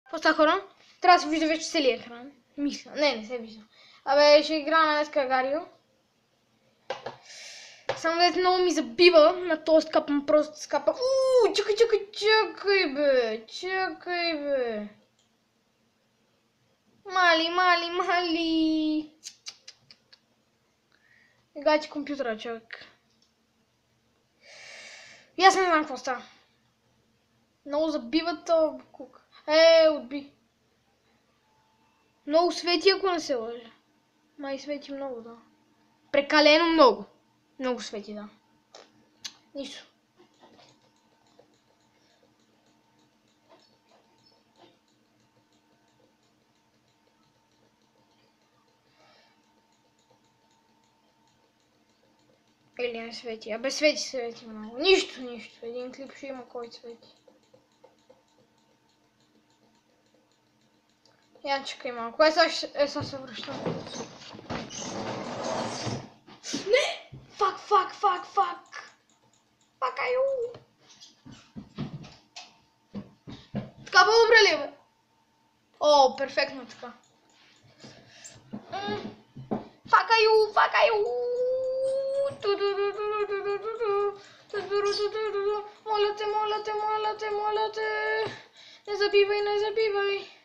Какво става, хора? Трябва да се вижда вече целият екран. Мисля. Не се вижда. Абе, ще играем днеска Гарио. Само дете много ми забива на този скапам, просто скапам. Чакай, бе. Чакай, бе. Мали. Гати компютъра, човек. И аз не знам какво става. Много забива този буклук. Отби. Много свети, ако не се лъжа. Май свети много, да. Прекалено много. Много свети, да. Нищо. Или не свети. Абе свети много. Нищо. Един клип ще има, който свети. Я чекай малко. Сега се връщам. Не! Фак! Аю! Така по-добре ли, бе? О, перфектно така. Фак аю! Моля те! Не забивай!